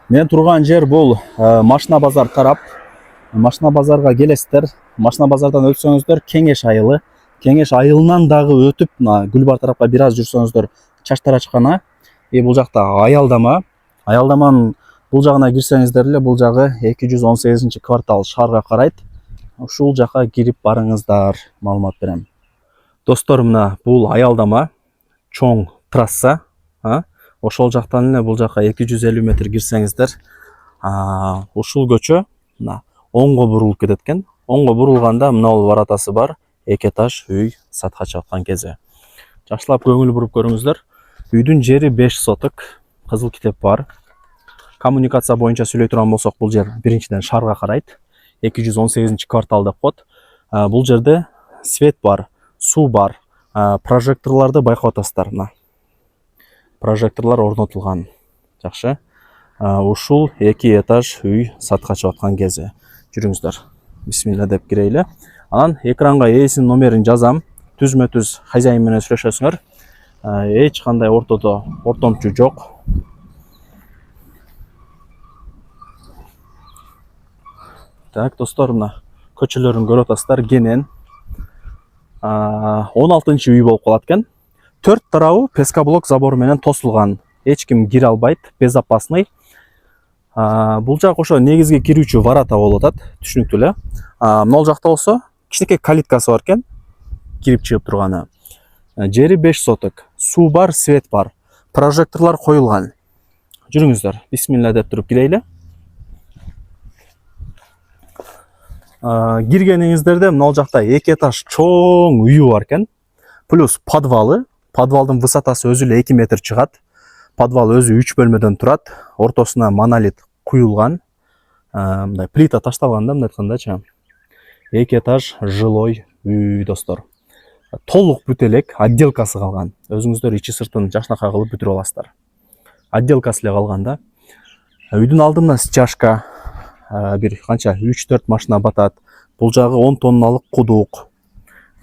Мен турган жер бул Машина базар тарап. Машина базарга келесиздер. Машина базардан өтсөңүздөр Кеңеш айылы. Кеңеш айылынан дагы өтүп, Гүлбар тарапка бир аз жүрсөңүздөр Чаштар ачкана. Бул жакта аялдама. Аялдаманын бул жагына кирсеңиздер эле, бул жагы 218-квартал шаарга карайт. Ушул жака кирип барыңыздар, маалымат берем. Достор, мына бул аялдама, чоң трасса. Ошол жактан эле бул жака 250 метр кирсеңиздер, ушул көчө оңго бурулуп кетет экен. Оңго бурулганда мына бул баратасы бар, 2 этаж үй сатка чыккан кези. Жакшылап көңүл буруп көрүңүздөр. Үйдүн жери 5 соток, кызыл китеп бар. Коммуникация боюнча сүйлөй турган болсок, бул жер биринчиден шаарга карайт. 218-квартал деп коет. Бул жерде свет бар, суу бар, прожекторлорду байкап атасыздар. Прожекторлор орнотулган. Жакшы. Ушул 2 этаж үй сатка чыгаткан кези. Жүрүңүздөр. Бисмилла деп кирейли. Анан экранга ээсинин номерин жазам. Түзмө-түз хозяин менен сүйлөшөсүңөр. Эч кандай ортодо ортомчу жок. Так, достор, мына көчөлөрүн көрүп атасыздар. Кенен 16-үй болуп калат экен. 4 тарабы пескоблок забор менен тосулган. Эч ким кире албайт, безопасный. Бул жак ошо негизги кирүүчү варата болуп атат, түшүнүктүү эле. Могул жакта болсо кичинекей калиткасы бар экен, кирип чыгып турганы. Жери 5 соток, суу бар, свет бар, прожекторлор коюлган. Жүрүңүздөр, бисмилла деп туруп кирейли. Киргениңиздерде могул жакта 2 этаж чоң үйү бар экен. Плюс подвалы. Подвалдын высотасы өзү эле 2 метр чыгат. Подвал өзү 3 бөлмөдөн турат. Ортосуна монолит куюлган. Мындай плита ташталган да, мындай айткандачы. 2 этаж жилой үй, достор. Толук бүт элек, отделкасы калган. Өзүңүздөр ичи сыртын жакшынакай кылып бүтүрүп аласыздар. Отделкасы эле калган да. Үйдүн алдына стяжка, бир канча 3-4 машина батат. Бул жагы 10 тонналык кудук.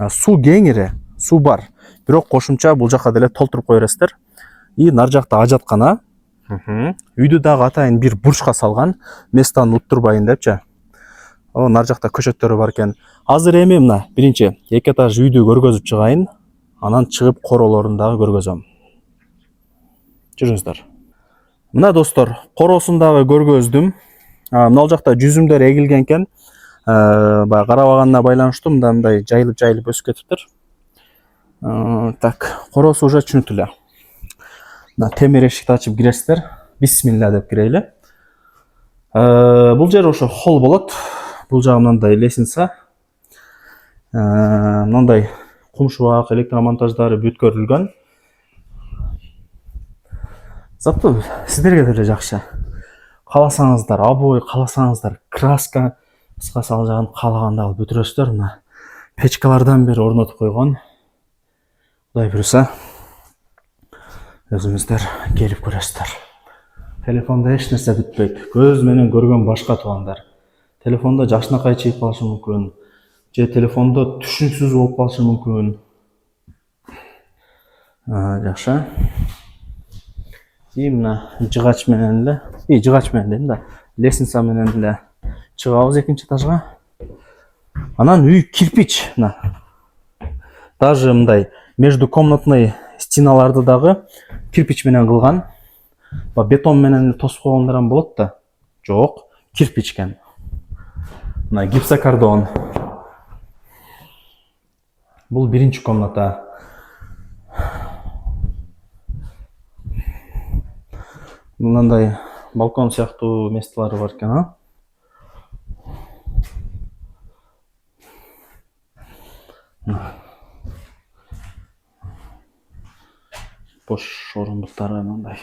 Суу кеңири, суу бар. Бирок кошумча бул жака деле толтуруп кое бересиздер. И нар жакта ажаткана. Үйдү дагы атайын бир бурчка салган. Местан уттурбайын депчи. Нар жакта көчөттөрү бар экен. Азыр эми мына биринчи 2 этаж үйдү көргөзүп чыгайын. Анан чыгып королорун дагы көргөзөм. Жүрүңүздөр. Мына достор, короосун дагы көргөздүм. Мына жакта жүзүмдөр эгилген экен. Баягы карабаганына байланыштуу мындай жайылып өсүп кетиптир. Так, короосу уже түшүнүктүү эле. Мына темир эшикти ачып киресиздер. Бисмилла деп кирейли. Бул жер ошо холл болот. Бул жагы мындай лестница. Мындай кумшубак, электромонтаждары бүткөрүлгөн. Зато сиздерге деле жакшы. Кааласаңыздар, обои кааласаңыздар, краска, кыскасы ал жагын каалаганда алып бүтүрөсүздөр. Мына печкалардан бери орнотуп койгон. Кудай буюрса, өзүңүздөр келип көрөсүздөр. Телефонда эч нерсе бүтпөйт. Көз менен көргөн башка туугандар. Телефонда жакшынакай чыгып калышы мүмкүн. Же телефондо түшүнүксүз болуп калышы мүмкүн. Жакшы. И мына жыгач менен эле, да, лестница менен эле чыгабыз 2-нчи этажга. Анан үй кирпич, мына. Даже мындай междукомнатный стеналарды дагы кирпич менен кылган. Бетон менен тосуп койгондар болот да. Жок, кирпич экен. Мына гипсокартон. Бул биринчи комната. Мындай балкон сыяктуу месталары бар экен, бош орындуктары мындай.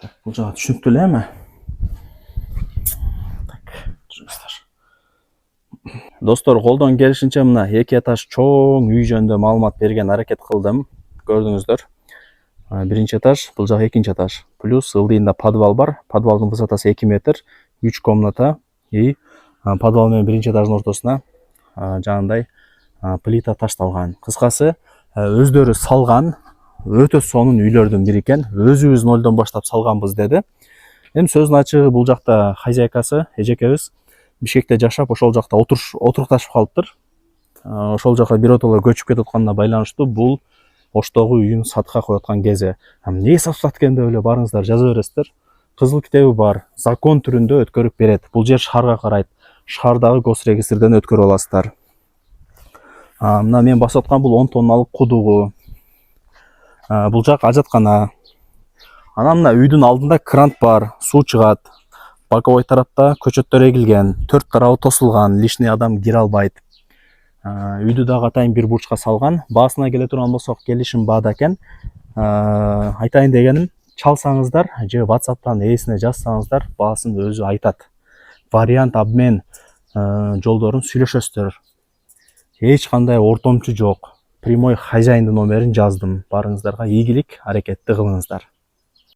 Так, бул жагы түшүнүктүү эле эми. Так, жүрүңүздөр. Достор, колдон келишинче мына 2 этаж чоң үй жөнүндө маалымат берген аракет кылдым. Көрдүңүздөр. Биринчи этаж, бул жагы 2-нчи этаж. Плюс ылдыйында подвал бар. Подвалдын высотасы 2 метр, 3 комната. И подвал менен биринчи этаждын ортосуна жанагындай плита ташталган. Кыскасы, өздөрү салган, өтө сонун үйлөрдүн бири экен. Өзүбүз нолдон баштап салганбыз деди. Эми сөздүн ачыгы бул жакта хозяйкасы эжекебиз Бишкекте жашап, ошол жакта отурукташып калыптыр. Ошол жака биротоло көчүп кетип атканына байланыштуу бул оштогу үйүн сатка коюп аткан кези. Эмне сатып экен деп эле барыңыздар жаза бересиздер. Кызыл китеби бар, закон түрүндө өткөрүп берет. Бул жер шаарга карайт. Шаардагы госрегистрден өткөрүп аласыздар. Мына мен басып аткан бул 10 тонналык кудугу. Бул жак ажаткана. Анан мына үйдүн алдында крант бар, суу чыгат. Боковой тарапта көчөттөр эгилген, төрт тарабы тосулган, лишний адам кире албайт. Үйдү дагы атайын бир бурчка салган. Баасына келе турган болсок, келишим баада экен. Айтайын дегеним, чалсаңыздар же WhatsApp'тан ээсине жазсаңыздар, баасын өзү айтат. Вариант обмен жолдорун сүйлөшөсүздөр. Эч кандай ортомчу жок. Прямой хозяиндын номерин жаздым. Барыңыздарга ийгилик, аракетти кылыңыздар.